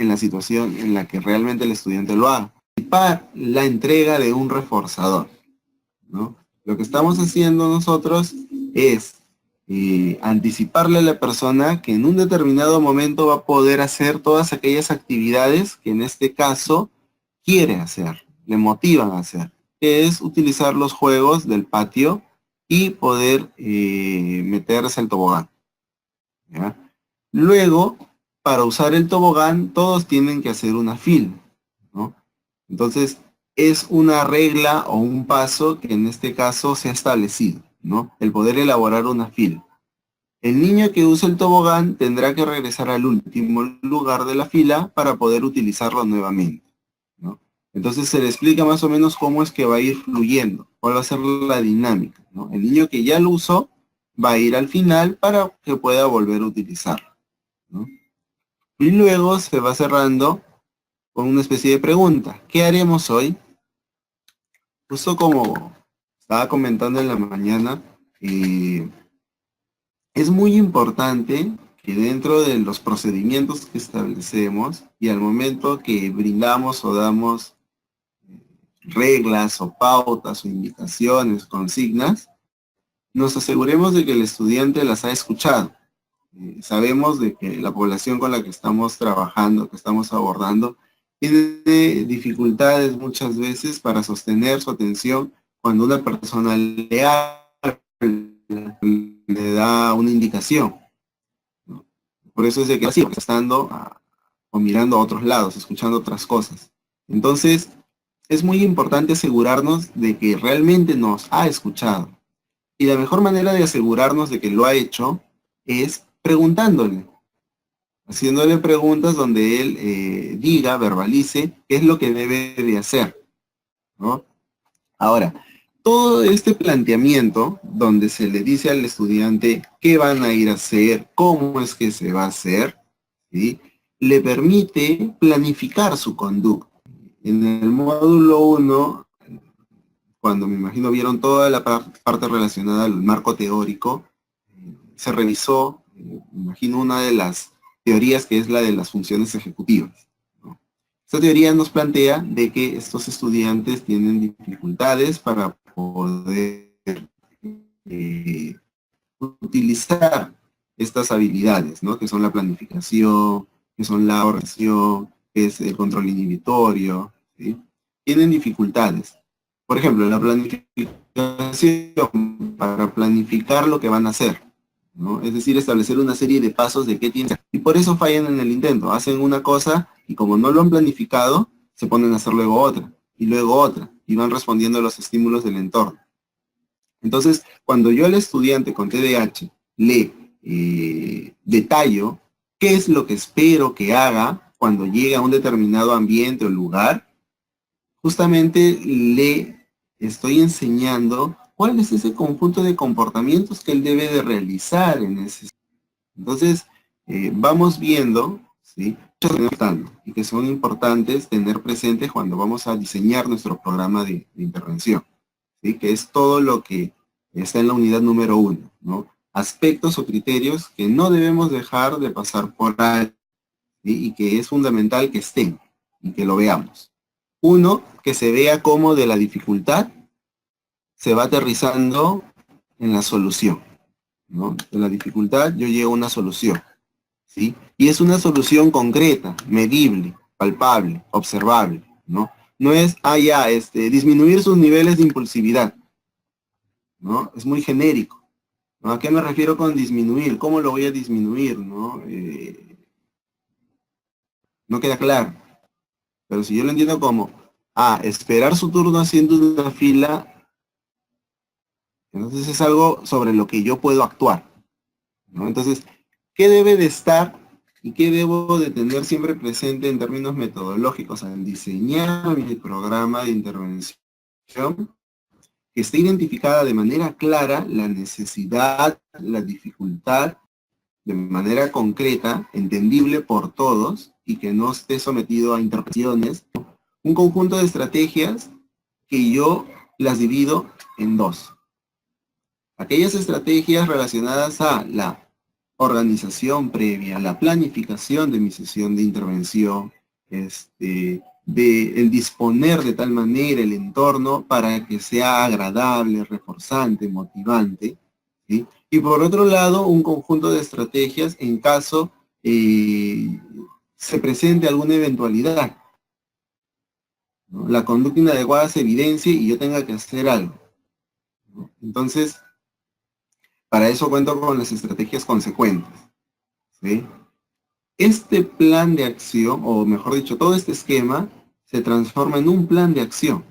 en la situación en la que realmente el estudiante lo haga. Para la entrega de un reforzador, ¿no? Lo que estamos haciendo nosotros es anticiparle a la persona que en un determinado momento va a poder hacer todas aquellas actividades que en este caso quiere hacer, le motivan a hacer, que es utilizar los juegos del patio y poder meterse al tobogán, ¿ya? Luego, para usar el tobogán, todos tienen que hacer una fila, ¿no? Entonces, es una regla o un paso que en este caso se ha establecido, ¿no? El poder elaborar una fila. El niño que usa el tobogán tendrá que regresar al último lugar de la fila para poder utilizarlo nuevamente, ¿no? Entonces se le explica más o menos cómo es que va a ir fluyendo, cuál va a ser la dinámica, ¿no? El niño que ya lo usó va a ir al final para que pueda volver a utilizarlo, ¿no? Y luego se va cerrando con una especie de pregunta. ¿Qué haremos hoy? Justo como estaba comentando en la mañana, es muy importante que dentro de los procedimientos que establecemos y al momento que brindamos o damos reglas o pautas o indicaciones, consignas, nos aseguremos de que el estudiante las ha escuchado. Sabemos de que la población con la que estamos trabajando, que estamos abordando, tiene dificultades muchas veces para sostener su atención cuando una persona le da una indicación, ¿no? Por eso es de que así, estando o mirando a otros lados, escuchando otras cosas. Entonces, es muy importante asegurarnos de que realmente nos ha escuchado. Y la mejor manera de asegurarnos de que lo ha hecho es preguntándole, haciéndole preguntas donde él diga, verbalice qué es lo que debe de hacer, ¿no? Ahora, todo este planteamiento donde se le dice al estudiante qué van a ir a hacer, cómo es que se va a hacer, ¿sí?, le permite planificar su conducta. En el módulo 1, cuando me imagino vieron toda la parte relacionada al marco teórico, se revisó, me imagino, una de las teorías que es la de las funciones ejecutivas, ¿no? Esta teoría nos plantea de que estos estudiantes tienen dificultades para poder utilizar estas habilidades, ¿no? Que son la planificación, que son la oración, que es el control inhibitorio, ¿sí? Tienen dificultades. Por ejemplo, la planificación, para planificar lo que van a hacer, ¿no? Es decir, establecer una serie de pasos de qué tienen que hacer. Y por eso fallan en el intento. Hacen una cosa y como no lo han planificado, se ponen a hacer luego otra, y luego otra, y van respondiendo a los estímulos del entorno. Entonces, cuando yo al estudiante con TDAH le detallo qué es lo que espero que haga cuando llegue a un determinado ambiente o lugar, justamente le estoy enseñando cuál es ese conjunto de comportamientos que él debe de realizar en ese. Entonces, vamos viendo, ¿sí?, y que son importantes tener presentes cuando vamos a diseñar nuestro programa de intervención, ¿sí?, que es todo lo que está en la unidad número 1, ¿no? Aspectos o criterios que no debemos dejar de pasar por alto, ¿sí?, y que es fundamental que estén y que lo veamos. Uno, que se vea cómo de la dificultad se va aterrizando en la solución, ¿no? De la dificultad yo llego a una solución, ¿sí? Y es una solución concreta, medible, palpable, observable, ¿no? No es, disminuir sus niveles de impulsividad, ¿no? Es muy genérico, ¿no? ¿A qué me refiero con disminuir? ¿Cómo lo voy a disminuir, no? No queda claro. Pero si yo lo entiendo como, esperar su turno haciendo una fila, entonces es algo sobre lo que yo puedo actuar, ¿no? Entonces, ¿qué debe de estar y qué debo de tener siempre presente en términos metodológicos al diseñar mi programa de intervención? Que esté identificada de manera clara la necesidad, la dificultad, de manera concreta, entendible por todos y que no esté sometido a interpretaciones. Un conjunto de estrategias que yo las divido en dos. Aquellas estrategias relacionadas a la organización previa, la planificación de mi sesión de intervención, de el disponer de tal manera el entorno para que sea agradable, reforzante, motivante, ¿sí? Y por otro lado, un conjunto de estrategias en caso se presente alguna eventualidad, ¿no? La conducta inadecuada se evidencie y yo tenga que hacer algo, ¿no? Entonces, para eso cuento con las estrategias consecuentes, ¿sí? Este plan de acción, o mejor dicho, todo este esquema, se transforma en un plan de acción,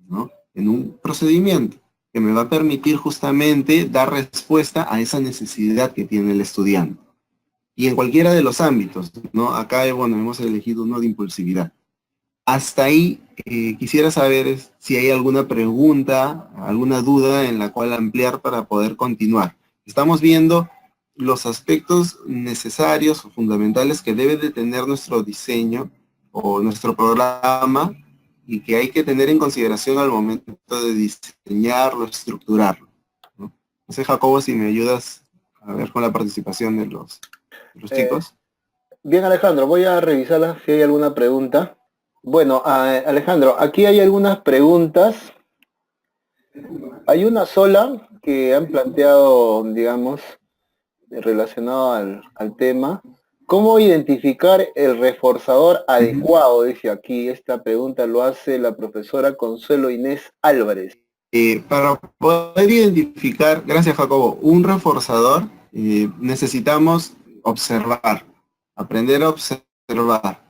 ¿no? En un procedimiento que me va a permitir justamente dar respuesta a esa necesidad que tiene el estudiante. Y en cualquiera de los ámbitos, ¿no? Acá, bueno, hemos elegido uno de impulsividad. Hasta ahí quisiera saber si hay alguna pregunta, alguna duda en la cual ampliar para poder continuar. Estamos viendo los aspectos necesarios o fundamentales que debe de tener nuestro diseño o nuestro programa y que hay que tener en consideración al momento de diseñarlo, estructurarlo, ¿no? No sé, Jacobo, si me ayudas a ver con la participación de los Eh, chicos. Bien, Alejandro, voy a revisarla si hay alguna pregunta. Bueno, Alejandro, aquí hay algunas preguntas. Hay una sola que han planteado, digamos, relacionado al tema. ¿Cómo identificar el reforzador adecuado? Dice aquí, esta pregunta lo hace la profesora Consuelo Inés Álvarez. Para poder identificar, gracias Jacobo, un reforzador, necesitamos observar, aprender a observar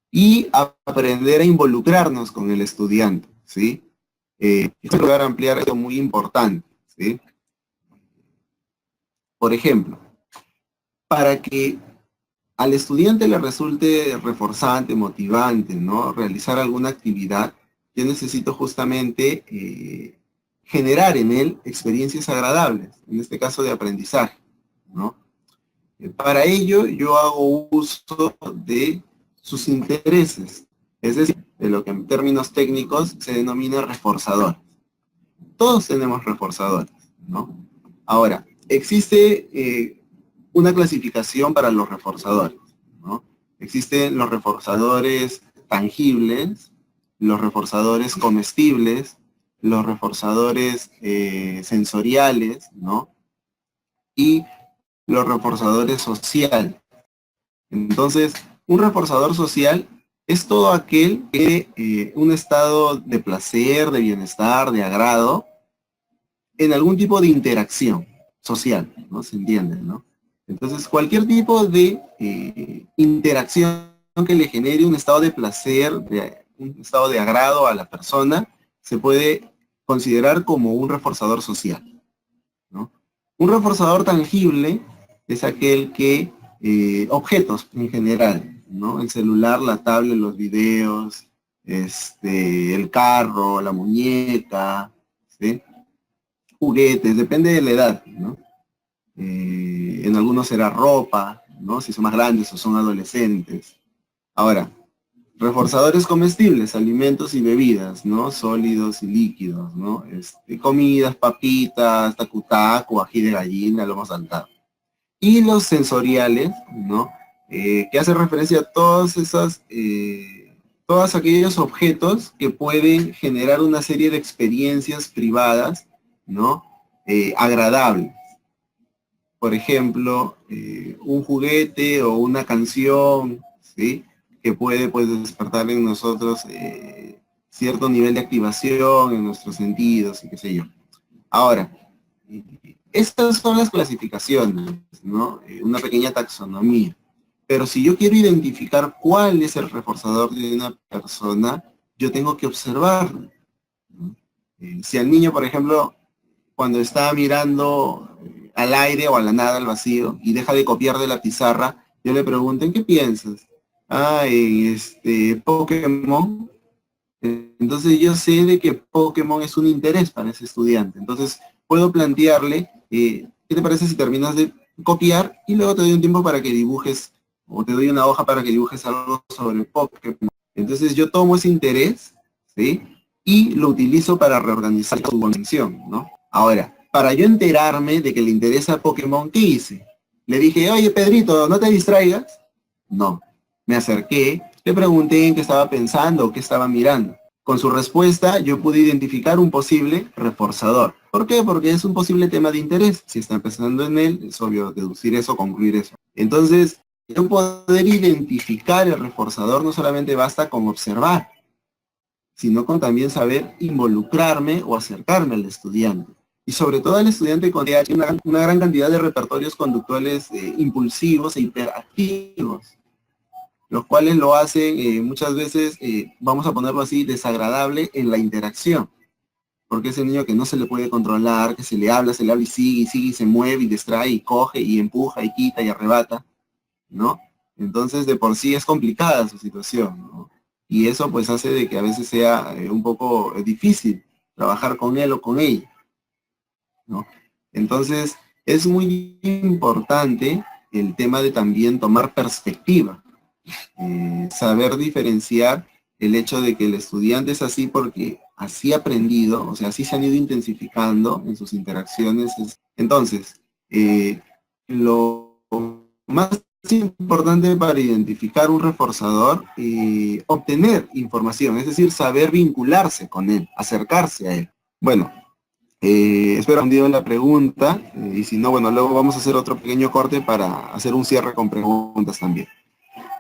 y aprender a involucrarnos con el estudiante, ¿sí? Esto va a ampliar esto muy importante, ¿sí? Por ejemplo, para que al estudiante le resulte reforzante, motivante, ¿no? Realizar alguna actividad, yo necesito justamente generar en él experiencias agradables, en este caso de aprendizaje, ¿no? Para ello yo hago uso de sus intereses, es decir, de lo que en términos técnicos se denomina reforzador. Todos tenemos reforzadores, ¿no? Ahora, existe una clasificación para los reforzadores, ¿no? Existen los reforzadores tangibles, los reforzadores comestibles, los reforzadores sensoriales, ¿no? Y los reforzadores sociales. Entonces, un reforzador social es todo aquel que un estado de placer, de bienestar, de agrado, en algún tipo de interacción social, ¿no? Se entiende, ¿no? Entonces, cualquier tipo de interacción que le genere un estado de placer, un estado de agrado a la persona, se puede considerar como un reforzador social, ¿no? Un reforzador tangible es aquel que, objetos en general, ¿no? El celular, la tablet, los videos, el carro, la muñeca, ¿sí? Juguetes, depende de la edad, ¿no? En algunos será ropa, ¿no? Si son más grandes o son adolescentes. Ahora, reforzadores comestibles, alimentos y bebidas, ¿no? Sólidos y líquidos, ¿no? Comidas, papitas, tacu-tacu, ají de gallina, lomo saltado. Y los sensoriales, ¿no? Que hace referencia a todos aquellos objetos que pueden generar una serie de experiencias privadas, ¿no? Agradables. Por ejemplo, un juguete o una canción, ¿sí? Que puede pues, despertar en nosotros cierto nivel de activación en nuestros sentidos y qué sé yo. Ahora, estas son las clasificaciones, ¿no? Una pequeña taxonomía. Pero si yo quiero identificar cuál es el reforzador de una persona, yo tengo que observarlo, ¿no? Si al niño, por ejemplo, cuando está mirando al aire o a la nada, al vacío, y deja de copiar de la pizarra, yo le pregunto, ¿en qué piensas? Ah, en Pokémon. Entonces yo sé de que Pokémon es un interés para ese estudiante. Entonces puedo plantearle, ¿qué te parece si terminas de copiar y luego te doy un tiempo para que dibujes, o te doy una hoja para que dibujes algo sobre Pokémon? Entonces yo tomo ese interés, ¿sí? Y lo utilizo para reorganizar su condición, ¿no? Ahora, para yo enterarme de que le interesa Pokémon, ¿qué hice? Le dije, oye, Pedrito, ¿no te distraigas? No. Me acerqué, le pregunté en qué estaba pensando, qué estaba mirando. Con su respuesta, yo pude identificar un posible reforzador. ¿Por qué? Porque es un posible tema de interés. Si está pensando en él, es obvio deducir eso, concluir eso. Entonces, yo poder identificar el reforzador no solamente basta con observar, sino con también saber involucrarme o acercarme al estudiante. Y sobre todo al estudiante con TDAH, una gran cantidad de repertorios conductuales impulsivos e hiperactivos, los cuales lo hacen muchas veces, vamos a ponerlo así, desagradable en la interacción. Porque es el niño que no se le puede controlar, que se le habla y sigue, y se mueve, y distrae, y coge, y empuja, y quita, y arrebata, ¿no? Entonces, de por sí es complicada su situación, ¿no? Y eso pues hace de que a veces sea un poco difícil trabajar con él o con ella, ¿no? Entonces, es muy importante el tema de también tomar perspectiva, saber diferenciar el hecho de que el estudiante es así porque así ha aprendido, o sea, así se han ido intensificando en sus interacciones. Entonces, lo más importante para identificar un reforzador, obtener información, es decir, saber vincularse con él, acercarse a él. Bueno, espero respondido la pregunta, y si no, bueno, luego vamos a hacer otro pequeño corte para hacer un cierre con preguntas también.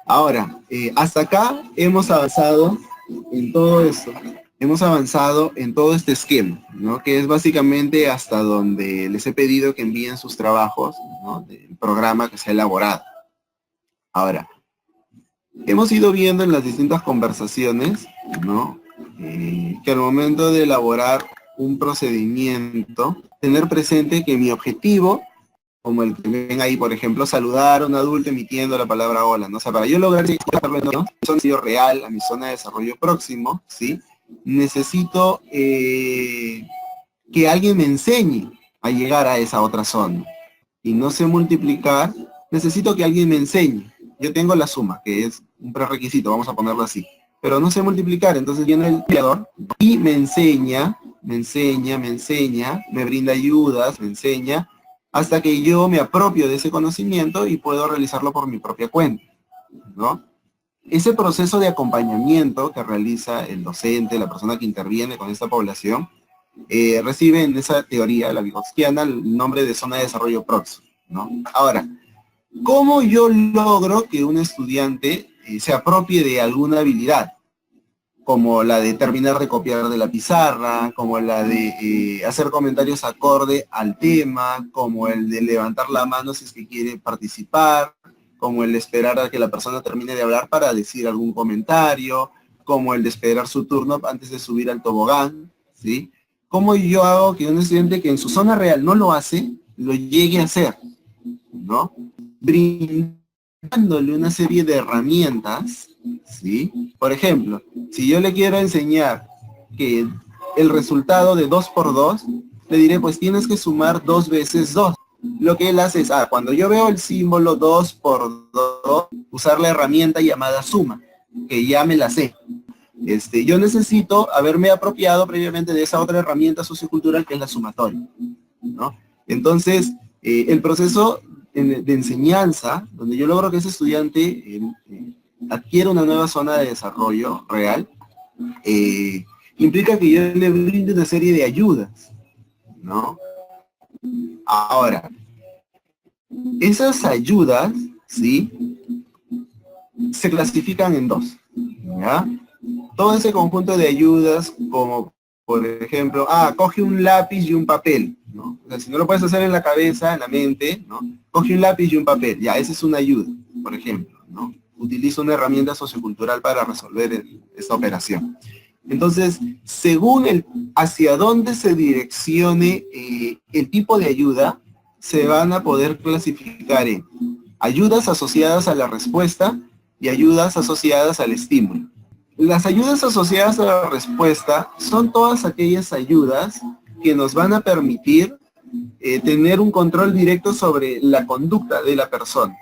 Ahora, hasta acá hemos avanzado en todo esto, hemos avanzado en todo este esquema, ¿no? Que es básicamente hasta donde les he pedido que envíen sus trabajos, ¿no? Del programa que se ha elaborado. Ahora, hemos ido viendo en las distintas conversaciones, ¿no? Que al momento de elaborar un procedimiento, tener presente que mi objetivo, como el que ven ahí, por ejemplo, saludar a un adulto emitiendo la palabra hola, ¿no? O sea, para yo lograr ¿no? Sonido real a mi zona de desarrollo próximo, ¿sí? Necesito que alguien me enseñe a llegar a esa otra zona. Y no sé multiplicar, necesito que alguien me enseñe. Yo tengo la suma, que es un prerequisito, vamos a ponerlo así. Pero no sé multiplicar, entonces viene el creador y me enseña, me brinda ayudas, me enseña, hasta que yo me apropio de ese conocimiento y puedo realizarlo por mi propia cuenta, ¿no? Ese proceso de acompañamiento que realiza el docente, la persona que interviene con esta población, recibe en esa teoría, la Vygotskiana, el nombre de zona de desarrollo próximo, ¿no? Ahora, ¿cómo yo logro que un estudiante se apropie de alguna habilidad? Como la de terminar de copiar de la pizarra, como la de hacer comentarios acorde al tema, como el de levantar la mano si es que quiere participar, como el de esperar a que la persona termine de hablar para decir algún comentario, como el de esperar su turno antes de subir al tobogán, ¿sí? ¿Cómo yo hago que un estudiante que en su zona real no lo hace, lo llegue a hacer, ¿no? Brindándole una serie de herramientas, ¿sí? Por ejemplo, si yo le quiero enseñar que el resultado de 2 por 2, le diré, pues tienes que sumar 2 veces 2. Lo que él hace es, cuando yo veo el símbolo 2 por 2, usar la herramienta llamada suma, que ya me la sé. Yo necesito haberme apropiado previamente de esa otra herramienta sociocultural que es la sumatoria, ¿no? Entonces, el proceso de enseñanza, donde yo logro que ese estudiante adquiera una nueva zona de desarrollo real, implica que yo le brinde una serie de ayudas, ¿no? Ahora, esas ayudas, ¿sí? Se clasifican en dos, ¿ya? Todo ese conjunto de ayudas, como por ejemplo, coge un lápiz y un papel, ¿no? O sea, si no lo puedes hacer en la cabeza, en la mente, ¿no? Coge un lápiz y un papel, ya, esa es una ayuda, por ejemplo, ¿no? Utiliza una herramienta sociocultural para resolver esta operación. Entonces, según hacia dónde se direccione el tipo de ayuda, se van a poder clasificar en ayudas asociadas a la respuesta y ayudas asociadas al estímulo. Las ayudas asociadas a la respuesta son todas aquellas ayudas que nos van a permitir tener un control directo sobre la conducta de la persona.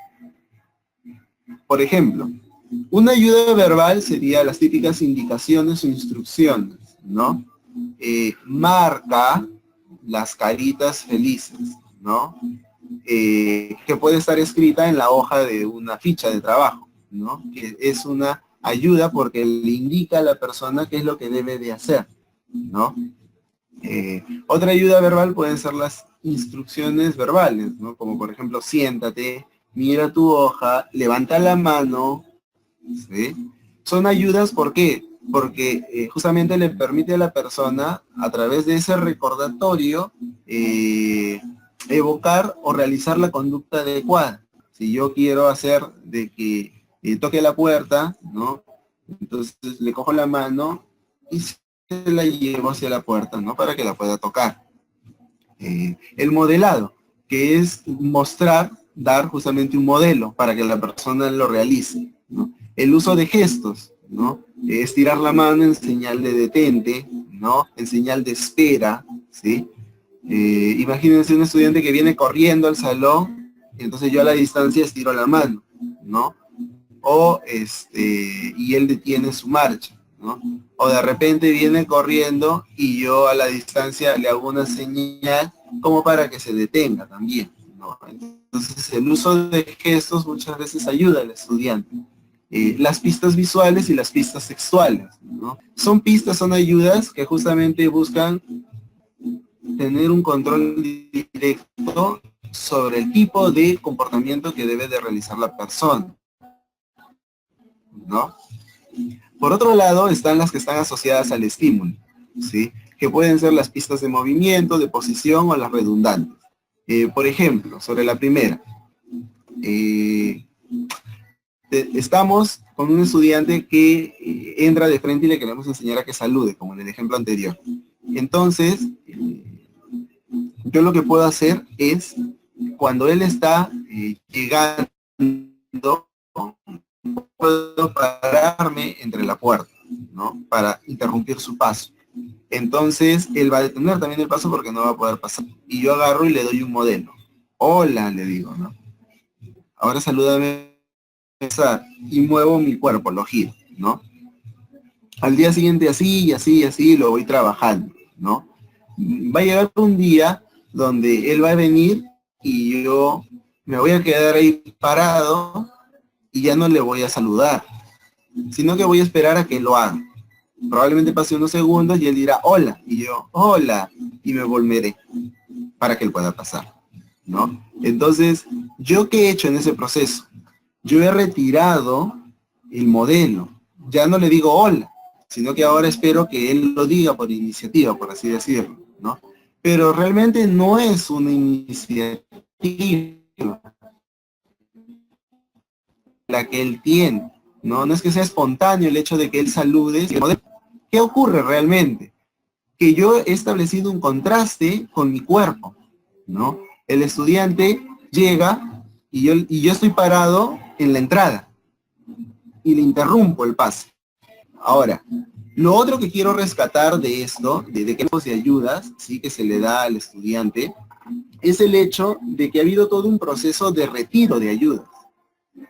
Por ejemplo, una ayuda verbal sería las típicas indicaciones o instrucciones, ¿no? Marca las caritas felices, ¿no? que puede estar escrita en la hoja de una ficha de trabajo, ¿no? Que es una ayuda porque le indica a la persona qué es lo que debe de hacer, ¿no? Otra ayuda verbal pueden ser las instrucciones verbales, ¿no? Como por ejemplo, siéntate, mira tu hoja, levanta la mano, ¿sí? Son ayudas, ¿por qué? Porque justamente le permite a la persona, a través de ese recordatorio, evocar o realizar la conducta adecuada. Si yo quiero hacer de que toque la puerta, ¿no? Entonces le cojo la mano y se la llevo hacia la puerta, ¿no? Para que la pueda tocar. El modelado, que es mostrar, dar justamente un modelo para que la persona lo realice, ¿no? El uso de gestos, ¿no? Estirar la mano en señal de detente, ¿no? En señal de espera, ¿sí? Imagínense un estudiante que viene corriendo al salón, entonces yo a la distancia estiro la mano, ¿no? O y él detiene su marcha, ¿no? O de repente viene corriendo y yo a la distancia le hago una señal como para que se detenga también, ¿no? Entonces el uso de gestos muchas veces ayuda al estudiante. Las pistas visuales y las pistas textuales, ¿no? Son pistas, son ayudas que justamente buscan tener un control directo sobre el tipo de comportamiento que debe de realizar la persona, ¿no? Por otro lado, están las que están asociadas al estímulo, ¿sí? Que pueden ser las pistas de movimiento, de posición o las redundantes. Por ejemplo, sobre la primera, estamos con un estudiante que entra de frente y le queremos enseñar a que salude, como en el ejemplo anterior. Entonces, yo lo que puedo hacer es, cuando él está llegando, puedo pararme entre la puerta, ¿no? Para interrumpir su paso. Entonces, él va a detener también el paso porque no va a poder pasar. Y yo agarro y le doy un modelo. Hola, le digo, ¿no? Ahora salúdame y muevo mi cuerpo, lo giro, ¿no? Al día siguiente así, y así, y así, lo voy trabajando, ¿no? Va a llegar un día donde él va a venir y yo me voy a quedar ahí parado y ya no le voy a saludar, sino que voy a esperar a que lo haga. Probablemente pase unos segundos y él dirá hola, y yo hola, y me volveré para que él pueda pasar, ¿no? Entonces, ¿yo qué he hecho en ese proceso? Yo he retirado el modelo, ya no le digo hola, sino que ahora espero que él lo diga por iniciativa, por así decirlo, ¿no? Pero realmente no es una iniciativa la que él tiene, ¿no? No es que sea espontáneo el hecho de que él salude. ¿Qué ocurre realmente? Que yo he establecido un contraste con mi cuerpo, ¿no? El estudiante llega y yo estoy parado en la entrada y le interrumpo el pase. Ahora, lo otro que quiero rescatar de esto, de qué tipos de ayudas, sí, que se le da al estudiante, es el hecho de que ha habido todo un proceso de retiro de ayudas.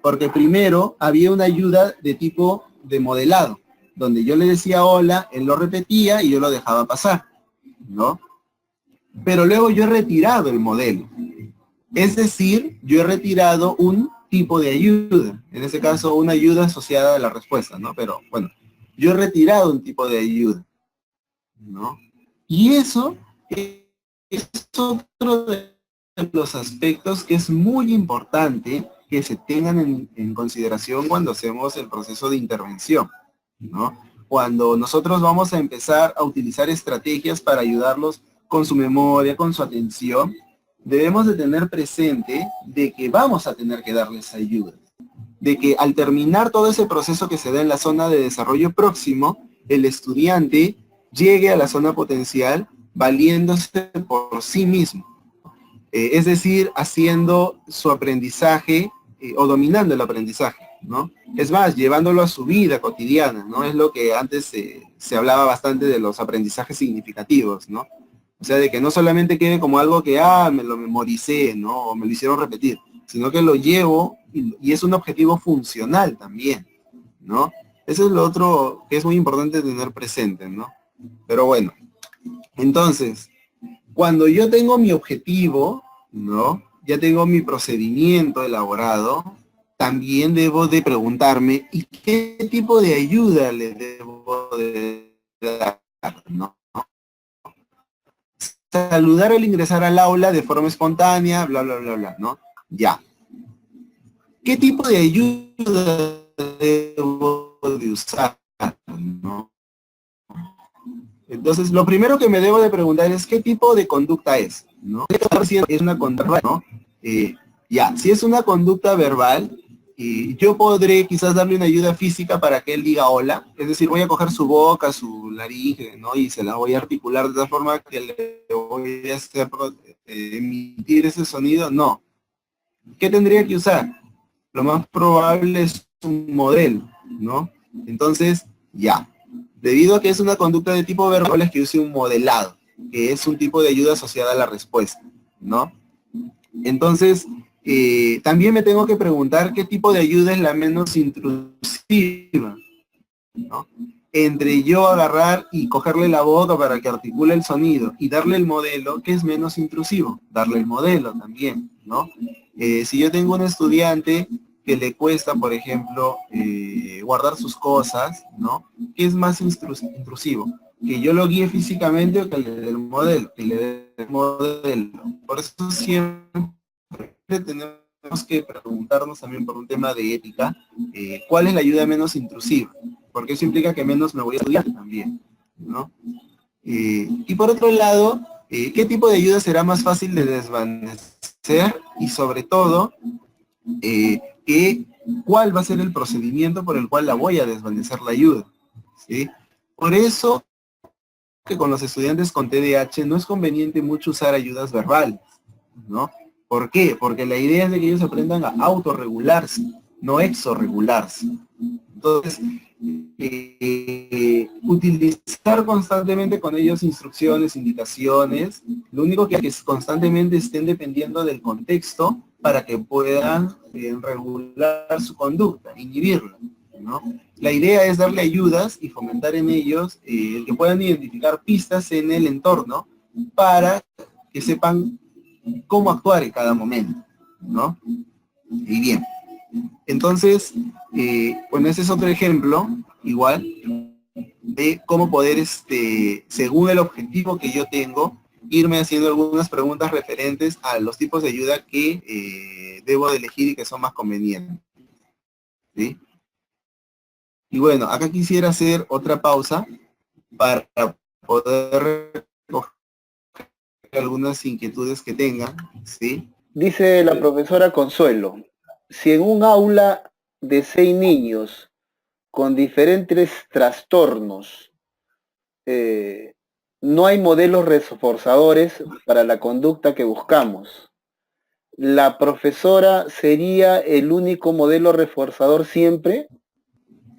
Porque primero había una ayuda de tipo de modelado, donde yo le decía hola, él lo repetía y yo lo dejaba pasar, ¿no? Pero luego yo he retirado el modelo. Es decir, yo he retirado un tipo de ayuda, en este caso una ayuda asociada a la respuesta, ¿no? Pero bueno, yo he retirado un tipo de ayuda, ¿no? Y eso es otro de los aspectos que es muy importante que se tengan en consideración cuando hacemos el proceso de intervención, ¿no? Cuando nosotros vamos a empezar a utilizar estrategias para ayudarlos con su memoria, con su atención, debemos de tener presente de que vamos a tener que darles ayuda, de que al terminar todo ese proceso que se da en la zona de desarrollo próximo, el estudiante llegue a la zona potencial valiéndose por sí mismo. Es decir, haciendo su aprendizaje o dominando el aprendizaje, ¿no? Es más, llevándolo a su vida cotidiana, ¿no? Es lo que antes se hablaba bastante de los aprendizajes significativos, ¿no? O sea, de que no solamente quede como algo que, me lo memoricé, ¿no? O me lo hicieron repetir, sino que lo llevo y es un objetivo funcional también, ¿no? Eso es lo otro que es muy importante tener presente, ¿no? Pero bueno, entonces, cuando yo tengo mi objetivo, ¿no? ya tengo mi procedimiento elaborado, también debo de preguntarme, ¿y qué tipo de ayuda le debo de dar? ¿No? Saludar al ingresar al aula de forma espontánea, bla, bla, bla, bla, ¿no? Ya. ¿Qué tipo de ayuda debo de usar? ¿No? Entonces, lo primero que me debo de preguntar es qué tipo de conducta es, ¿no? Si es una conducta, ¿no? Ya, si es una conducta verbal, yo podré quizás darle una ayuda física para que él diga hola, es decir, voy a coger su boca, su laringe, ¿no? Y se la voy a articular de tal forma que le voy a hacer emitir ese sonido, no. ¿Qué tendría que usar? Lo más probable es un modelo, ¿no? Entonces, ya. Debido a que es una conducta de tipo verbal, es que use un modelado, que es un tipo de ayuda asociada a la respuesta, ¿no? Entonces, también me tengo que preguntar qué tipo de ayuda es la menos intrusiva, ¿no? Entre yo agarrar y cogerle la boca para que articule el sonido y darle el modelo, ¿qué es menos intrusivo? Darle el modelo también, ¿no? Si yo tengo un estudiante que le cuesta, por ejemplo, guardar sus cosas, ¿no? ¿Qué es más intrusivo? Que yo lo guíe físicamente o que le dé el modelo, que le dé el modelo. Por eso siempre tenemos que preguntarnos también por un tema de ética, ¿cuál es la ayuda menos intrusiva? Porque eso implica que menos me voy a estudiar también, ¿no? Y por otro lado, ¿qué tipo de ayuda será más fácil de desvanecer? Y sobre todo, ¿cuál va a ser el procedimiento por el cual la voy a desvanecer la ayuda? ¿Sí? Por eso que con los estudiantes con TDAH no es conveniente mucho usar ayudas verbales, ¿no? ¿Por qué? Porque la idea es de que ellos aprendan a autorregularse, no exorregularse. Entonces, utilizar constantemente con ellos instrucciones, indicaciones, lo único que es constantemente estén dependiendo del contexto para que puedan regular su conducta, inhibirla, ¿no? La idea es darle ayudas y fomentar en ellos el que puedan identificar pistas en el entorno para que sepan cómo actuar en cada momento, ¿no? Y bien, entonces, bueno, ese es otro ejemplo, igual, de cómo poder, según el objetivo que yo tengo, irme haciendo algunas preguntas referentes a los tipos de ayuda que debo de elegir y que son más convenientes, ¿sí? Y bueno, acá quisiera hacer otra pausa para poder recoger algunas inquietudes que tengan, ¿sí? Dice la profesora Consuelo, si en un aula de 6 niños con diferentes trastornos no hay modelos reforzadores para la conducta que buscamos, ¿la profesora sería el único modelo reforzador siempre?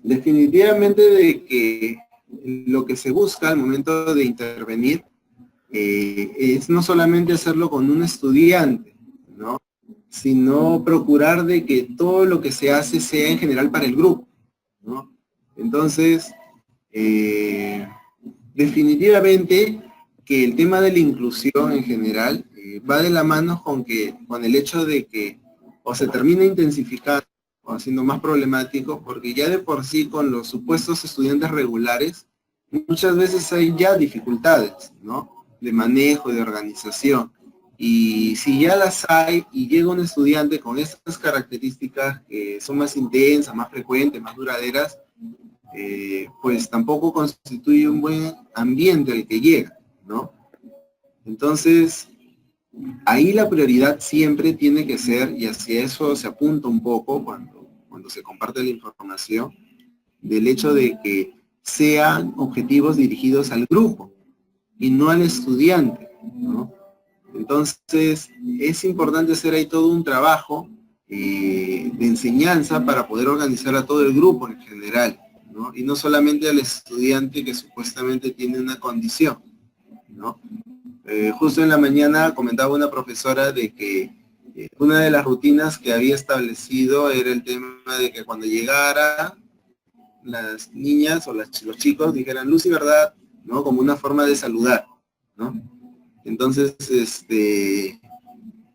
Definitivamente de que lo que se busca al momento de intervenir es no solamente hacerlo con un estudiante, ¿no? Sino procurar de que todo lo que se hace sea en general para el grupo, ¿no? Entonces, definitivamente que el tema de la inclusión en general va de la mano con el hecho de que o se termina intensificando o haciendo más problemático, porque ya de por sí con los supuestos estudiantes regulares, muchas veces hay ya dificultades, ¿no? De manejo, de organización. Y si ya las hay y llega un estudiante con estas características que son más intensas, más frecuentes, más duraderas, pues tampoco constituye un buen ambiente el que llega, ¿no? Entonces, ahí la prioridad siempre tiene que ser, y hacia eso se apunta un poco cuando se comparte la información, del hecho de que sean objetivos dirigidos al grupo y no al estudiante, ¿no? Entonces, es importante hacer ahí todo un trabajo de enseñanza para poder organizar a todo el grupo en general, ¿no? Y no solamente al estudiante que supuestamente tiene una condición, ¿no? Justo en la mañana comentaba una profesora de que una de las rutinas que había establecido era el tema de que cuando llegara las niñas o los chicos dijeran luz y verdad, ¿no? Como una forma de saludar, ¿no? Entonces,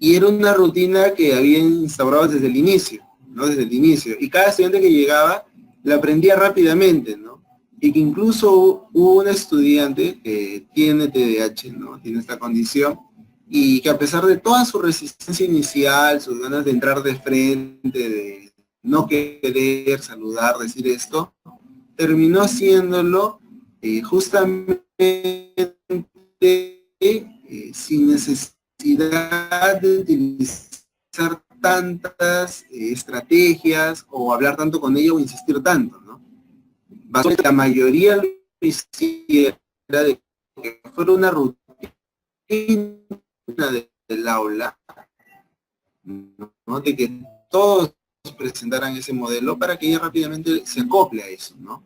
y era una rutina que habían instaurado desde el inicio, ¿no? Desde el inicio. Y cada estudiante que llegaba la aprendía rápidamente, ¿no? Y que incluso hubo un estudiante que tiene TDAH, ¿no? Tiene esta condición, y que a pesar de toda su resistencia inicial, sus ganas de entrar de frente, de no querer saludar, decir esto, terminó haciéndolo justamente sin necesidad de utilizar tantas estrategias o hablar tanto con ella o insistir tanto, ¿no? La mayoría lo hiciera de que fuera una rutina del aula, ¿no? De que todos presentaran ese modelo para que ella rápidamente se acople a eso, ¿no?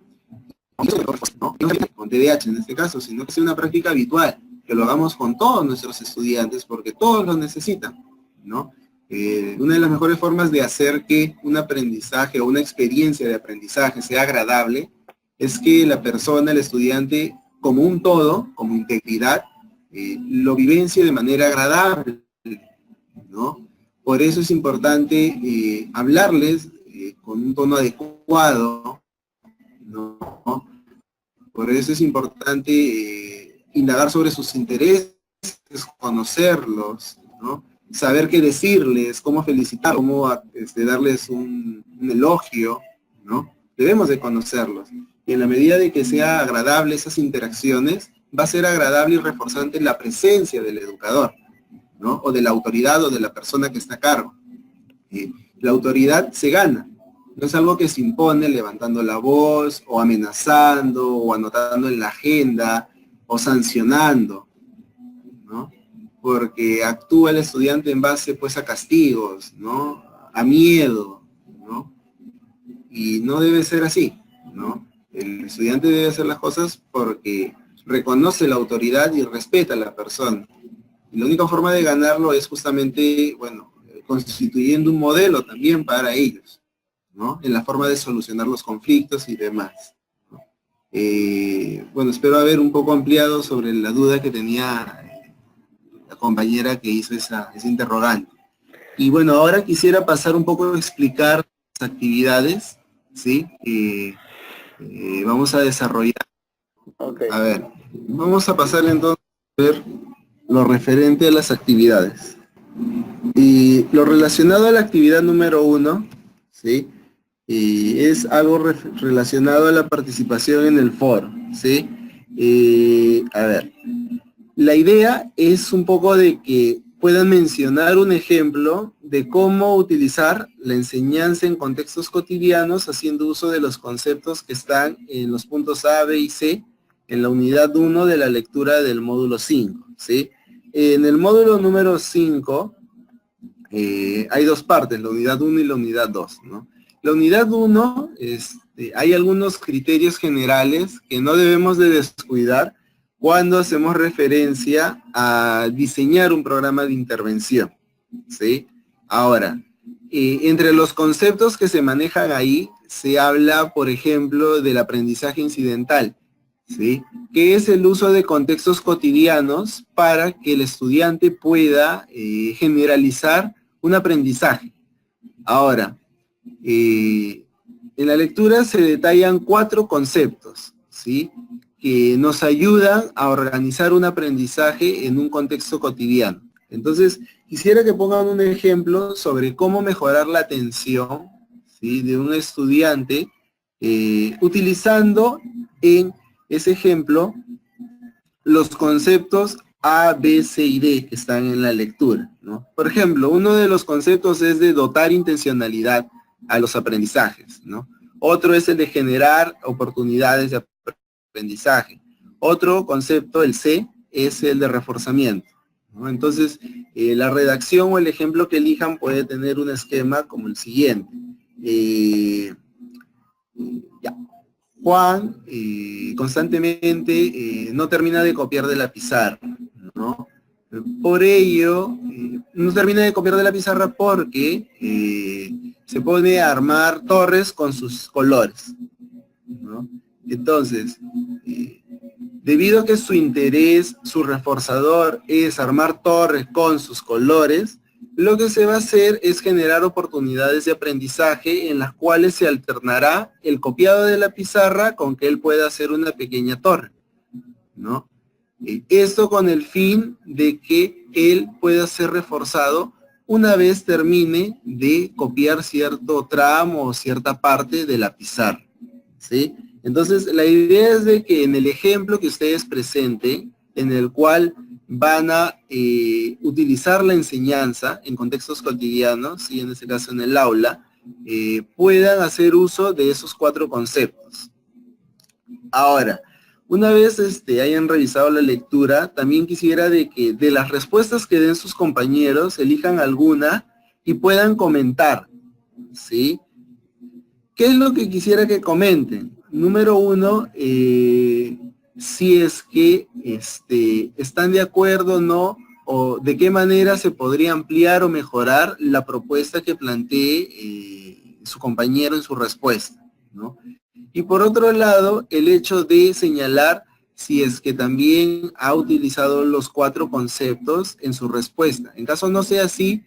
No con TDAH en este caso, sino que sea una práctica habitual, que lo hagamos con todos nuestros estudiantes, porque todos lo necesitan, ¿no? Una de las mejores formas de hacer que un aprendizaje o una experiencia de aprendizaje sea agradable es que la persona, el estudiante, como un todo, como integridad, lo vivencie de manera agradable, ¿no? Por eso es importante hablarles con un tono adecuado, ¿no? Por eso es importante indagar sobre sus intereses, conocerlos, ¿no? Saber qué decirles, cómo felicitar, cómo darles un elogio, ¿no? Debemos de conocerlos. Y en la medida de que sea agradable esas interacciones, va a ser agradable y reforzante la presencia del educador, ¿no? O de la autoridad o de la persona que está a cargo. La autoridad se gana. No es algo que se impone levantando la voz, o amenazando, o anotando en la agenda, o sancionando, ¿no? Porque actúa el estudiante en base pues a castigos, ¿no? A miedo, ¿no? Y no debe ser así, ¿no? El estudiante debe hacer las cosas porque reconoce la autoridad y respeta a la persona. Y la única forma de ganarlo es justamente, bueno, constituyendo un modelo también para ellos, ¿no? En la forma de solucionar los conflictos y demás, ¿no? Bueno, espero haber un poco ampliado sobre la duda que tenía la compañera que hizo esa interrogante. Y bueno, ahora quisiera pasar un poco a explicar las actividades, ¿sí? Vamos a desarrollar. Okay. A ver, vamos a pasar entonces a ver lo referente a las actividades. Y lo relacionado a la actividad número 1, ¿sí? Y es algo relacionado a la participación en el foro, ¿sí? A ver, la idea es un poco de que puedan mencionar un ejemplo de cómo utilizar la enseñanza en contextos cotidianos haciendo uso de los conceptos que están en los puntos A, B y C en la unidad 1 de la lectura del módulo 5, ¿sí? En el módulo número 5 hay dos partes, la unidad 1 y la unidad 2, ¿no? La unidad 1, hay algunos criterios generales que no debemos de descuidar cuando hacemos referencia a diseñar un programa de intervención, ¿sí? Ahora, entre los conceptos que se manejan ahí, se habla, por ejemplo, del aprendizaje incidental, ¿sí? Que es el uso de contextos cotidianos para que el estudiante pueda generalizar un aprendizaje. Ahora, en la lectura se detallan 4 conceptos, ¿sí? Que nos ayudan a organizar un aprendizaje en un contexto cotidiano. Entonces, quisiera que pongan un ejemplo sobre cómo mejorar la atención, ¿sí? De un estudiante utilizando en ese ejemplo los conceptos A, B, C y D que están en la lectura, ¿no? Por ejemplo, uno de los conceptos es de dotar intencionalidad a los aprendizajes, ¿no? Otro es el de generar oportunidades de aprendizaje. Otro concepto, el C, es el de reforzamiento, ¿no? Entonces, la redacción o el ejemplo que elijan puede tener un esquema como el siguiente. Ya. Juan constantemente no termina de copiar de la pizarra, ¿no? Por ello, no termina de copiar de la pizarra porque se pone a armar torres con sus colores, ¿no? Entonces, debido a que su interés, su reforzador es armar torres con sus colores, lo que se va a hacer es generar oportunidades de aprendizaje en las cuales se alternará el copiado de la pizarra con que él pueda hacer una pequeña torre, ¿no? Esto con el fin de que él pueda ser reforzado una vez termine de copiar cierto tramo o cierta parte de la pizarra, ¿sí? Entonces, la idea es de que en el ejemplo que ustedes presenten, en el cual van a utilizar la enseñanza en contextos cotidianos, y en este caso en el aula, puedan hacer uso de esos 4 conceptos. Ahora, una vez hayan revisado la lectura, también quisiera de que de las respuestas que den sus compañeros, elijan alguna y puedan comentar, ¿sí? ¿Qué es lo que quisiera que comenten? Número 1, si es que están de acuerdo o no, o de qué manera se podría ampliar o mejorar la propuesta que plantee su compañero en su respuesta, ¿no? Y por otro lado, el hecho de señalar si es que también ha utilizado los 4 conceptos en su respuesta. En caso no sea así,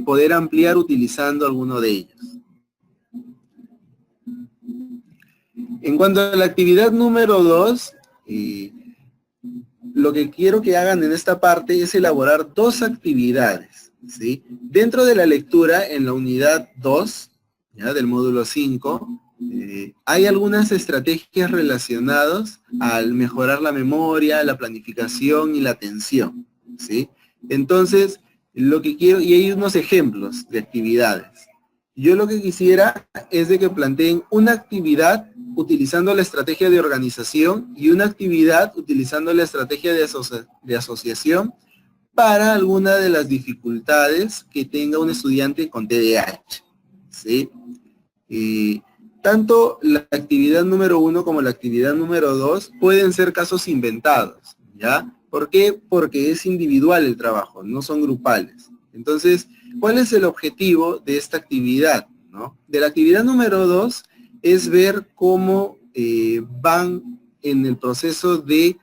poder ampliar utilizando alguno de ellos. En cuanto a la actividad número 2, lo que quiero que hagan en esta parte es elaborar 2 actividades, ¿sí? Dentro de la lectura, en la unidad 2, ¿ya?, del módulo 5, hay algunas estrategias relacionadas al mejorar la memoria, la planificación y la atención, ¿sí? Entonces, lo que quiero, y hay unos ejemplos de actividades. Yo lo que quisiera es de que planteen una actividad utilizando la estrategia de organización y una actividad utilizando la estrategia de asociación para alguna de las dificultades que tenga un estudiante con TDAH, ¿sí? Tanto la actividad número 1 como la actividad número 2 pueden ser casos inventados, ¿ya? ¿Por qué? Porque es individual el trabajo, no son grupales. Entonces, ¿cuál es el objetivo de esta actividad, ¿no? De la actividad número 2 es ver cómo van en el proceso de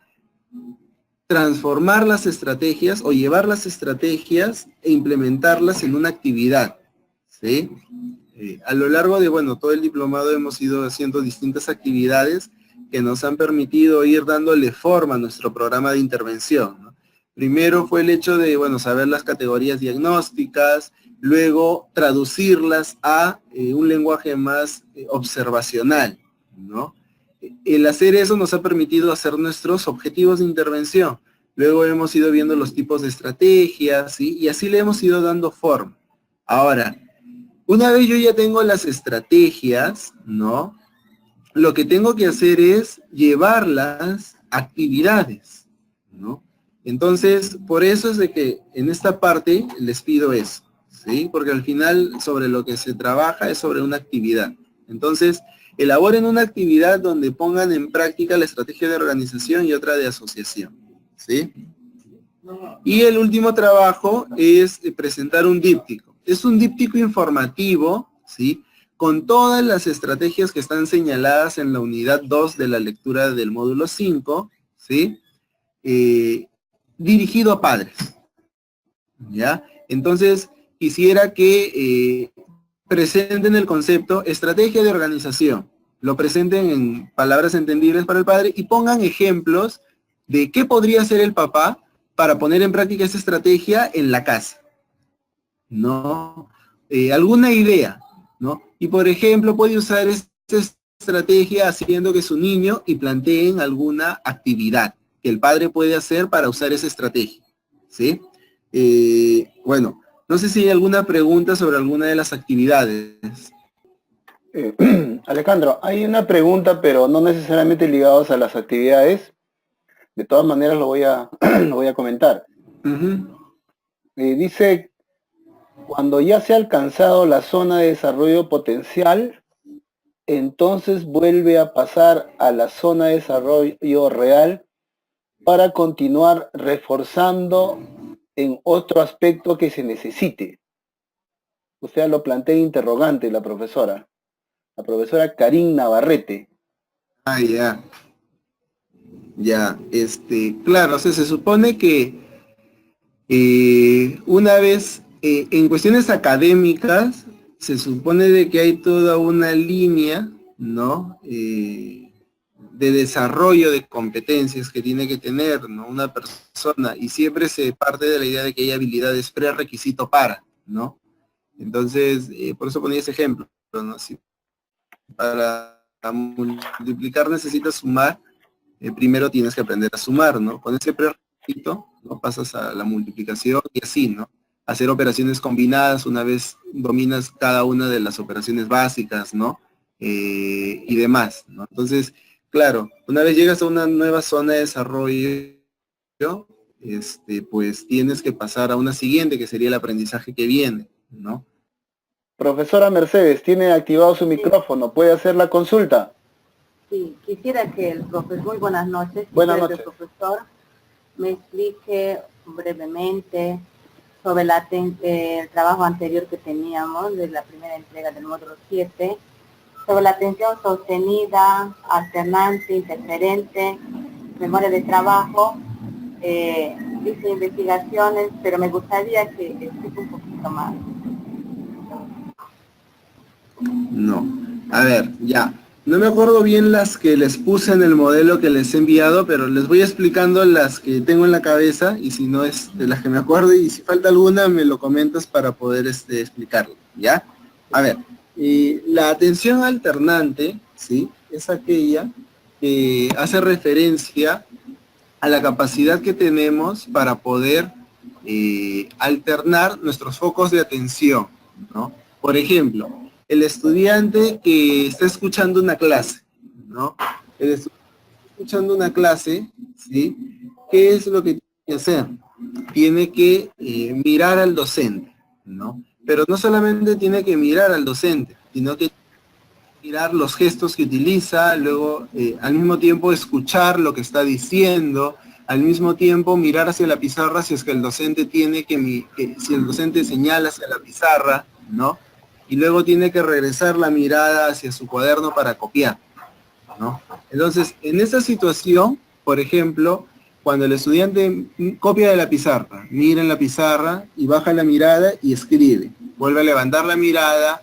transformar las estrategias o llevar las estrategias e implementarlas en una actividad, ¿sí? A lo largo de, bueno, todo el diplomado hemos ido haciendo distintas actividades que nos han permitido ir dándole forma a nuestro programa de intervención, ¿no? Primero fue el hecho de, bueno, saber las categorías diagnósticas, luego traducirlas a un lenguaje más observacional, ¿no? El hacer eso nos ha permitido hacer nuestros objetivos de intervención. Luego hemos ido viendo los tipos de estrategias, ¿sí? Y así le hemos ido dando forma. Ahora, una vez yo ya tengo las estrategias, ¿no? Lo que tengo que hacer es llevar las actividades, ¿no? Entonces, por eso es de que en esta parte les pido eso, ¿sí? Porque al final sobre lo que se trabaja es sobre una actividad. Entonces, elaboren una actividad donde pongan en práctica la estrategia de organización y otra de asociación, ¿sí? Y el último trabajo es presentar un díptico. Es un díptico informativo, ¿sí?, con todas las estrategias que están señaladas en la unidad 2 de la lectura del módulo 5, ¿sí?, dirigido a padres, ¿ya? Entonces, quisiera que presenten el concepto estrategia de organización, lo presenten en palabras entendibles para el padre y pongan ejemplos de qué podría hacer el papá para poner en práctica esa estrategia en la casa, ¿no? Alguna idea, ¿no? Y por ejemplo, puede usar esta estrategia haciendo que su niño y planteen alguna actividad que el padre puede hacer para usar esa estrategia, ¿sí? Bueno, no sé si hay alguna pregunta sobre alguna de las actividades. Alejandro, hay una pregunta, pero no necesariamente ligados a las actividades. De todas maneras lo voy a, lo voy a comentar. Dice, cuando ya se ha alcanzado la zona de desarrollo potencial, entonces vuelve a pasar a la zona de desarrollo real para continuar reforzando en otro aspecto que se necesite. O sea, lo plantea interrogante la profesora Karin Navarrete. Ah, ya, claro, o sea, se supone que Una vez, en cuestiones académicas, se supone de que hay toda una línea, ¿no? De desarrollo de competencias que tiene que tener, ¿no? Una persona, y siempre se parte de la idea de que hay habilidades prerequisito para, ¿no? Entonces, por eso ponía ese ejemplo, ¿no? Si para multiplicar necesitas sumar, primero tienes que aprender a sumar, ¿no? Con ese prerequisito, ¿no? Pasas a la multiplicación y así, ¿no? Hacer operaciones combinadas una vez dominas cada una de las operaciones básicas, ¿no? Y demás, ¿no? Entonces, claro, una vez llegas a una nueva zona de desarrollo, pues tienes que pasar a una siguiente, que sería el aprendizaje que viene, ¿no? Profesora Mercedes, tiene activado su micrófono, puede hacer la consulta. Sí, quisiera que el profesor, muy buenas noches, Buenas quisiera que noches. el profesor me explique brevemente sobre el trabajo anterior que teníamos de la primera entrega del módulo 7, sobre la atención sostenida, alternante, interferente, memoria de trabajo, hice investigaciones, pero me gustaría que explique un poquito más. No. A ver, ya. No me acuerdo bien las que les puse en el modelo que les he enviado, pero les voy explicando las que tengo en la cabeza y si no es de las que me acuerdo y si falta alguna me lo comentas para poder explicarlo, ¿ya? A ver, la atención alternante, ¿sí? Es aquella que hace referencia a la capacidad que tenemos para poder alternar nuestros focos de atención, ¿no? Por ejemplo, el estudiante que está escuchando una clase, ¿no? El estudiante que está escuchando una clase, ¿sí? ¿Qué es lo que tiene que hacer? Tiene que mirar al docente, ¿no? Pero no solamente tiene que mirar al docente, sino que mirar los gestos que utiliza, luego al mismo tiempo escuchar lo que está diciendo, al mismo tiempo mirar hacia la pizarra si es que el docente tiene si el docente señala hacia la pizarra, ¿no? Y luego tiene que regresar la mirada hacia su cuaderno para copiar, ¿no? Entonces, en esa situación, por ejemplo, cuando el estudiante copia de la pizarra, mira en la pizarra y baja la mirada y escribe, vuelve a levantar la mirada,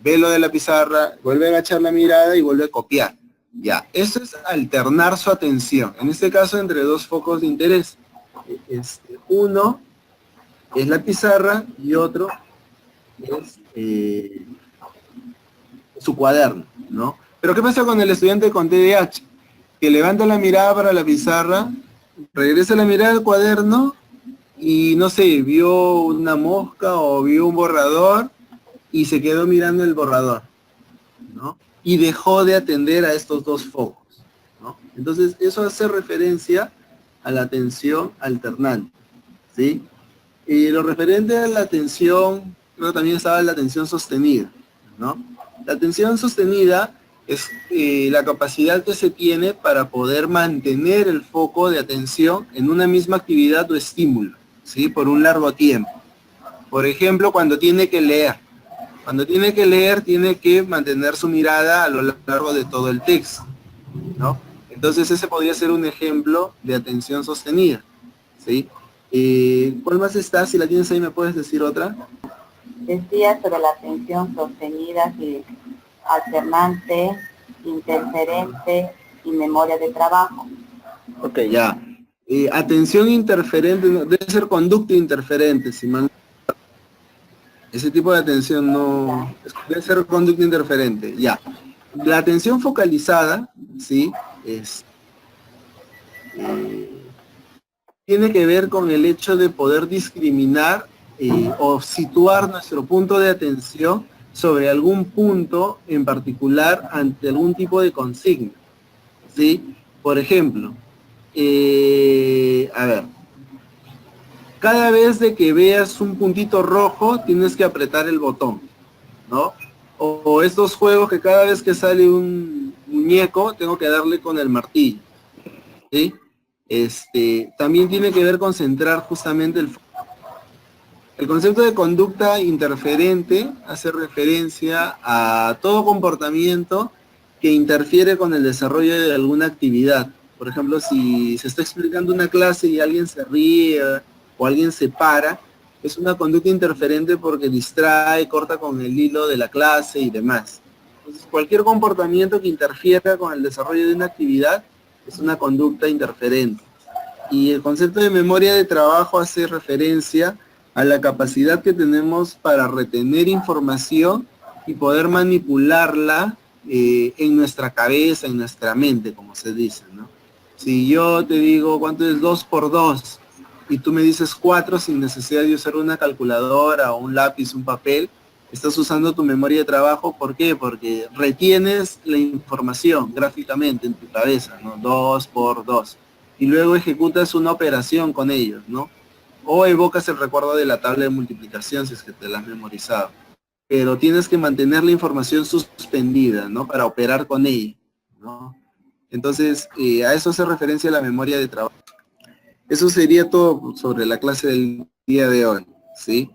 ve lo de la pizarra, vuelve a agachar la mirada y vuelve a copiar. Ya, eso es alternar su atención, en este caso entre dos focos de interés. Uno es la pizarra y otro es su cuaderno, ¿no? Pero ¿qué pasa con el estudiante con TDAH? Que levanta la mirada para la pizarra, regresa la mirada al cuaderno y no sé, vio una mosca o vio un borrador y se quedó mirando el borrador, ¿no? Y dejó de atender a estos dos focos, ¿no? Entonces, eso hace referencia a la atención alternante, ¿sí? Y lo referente a la atención, creo que también estaba la atención sostenida, ¿no? La atención sostenida es la capacidad que se tiene para poder mantener el foco de atención en una misma actividad o estímulo, ¿sí? Por un largo tiempo. Por ejemplo, cuando tiene que leer. Cuando tiene que leer, tiene que mantener su mirada a lo largo de todo el texto, ¿no? Entonces ese podría ser un ejemplo de atención sostenida, ¿sí? ¿Cuál más está? Si la tienes ahí, ¿me puedes decir otra? Decía sobre la atención sostenida, y alternante, interferente y memoria de trabajo. Ok, ya. Atención interferente, debe ser conducta interferente, si mal. Ese tipo de atención no... Debe ser conducta interferente, ya. La atención focalizada, ¿sí? Tiene que ver con el hecho de poder discriminar o situar nuestro punto de atención sobre algún punto en particular ante algún tipo de consigna, ¿sí? Por ejemplo, a ver, cada vez de que veas un puntito rojo tienes que apretar el botón, ¿no? O estos juegos que cada vez que sale un muñeco tengo que darle con el martillo, ¿sí? También tiene que ver con centrar justamente el concepto de conducta interferente hace referencia a todo comportamiento que interfiere con el desarrollo de alguna actividad. Por ejemplo, si se está explicando una clase y alguien se ríe o alguien se para, es una conducta interferente porque distrae, corta con el hilo de la clase y demás. Entonces, cualquier comportamiento que interfiera con el desarrollo de una actividad es una conducta interferente. Y el concepto de memoria de trabajo hace referencia a la capacidad que tenemos para retener información y poder manipularla en nuestra cabeza, en nuestra mente, como se dice, ¿no? Si yo te digo cuánto es 2 por 2 y tú me dices 4 sin necesidad de usar una calculadora o un lápiz, un papel, estás usando tu memoria de trabajo. ¿Por qué? Porque retienes la información gráficamente en tu cabeza, ¿no? 2 por 2. Y luego ejecutas una operación con ellos, ¿no? O evocas el recuerdo de la tabla de multiplicación si es que te la has memorizado. Pero tienes que mantener la información suspendida, ¿no? Para operar con ella, ¿no? Entonces, a eso hace referencia la memoria de trabajo. Eso sería todo sobre la clase del día de hoy, ¿sí?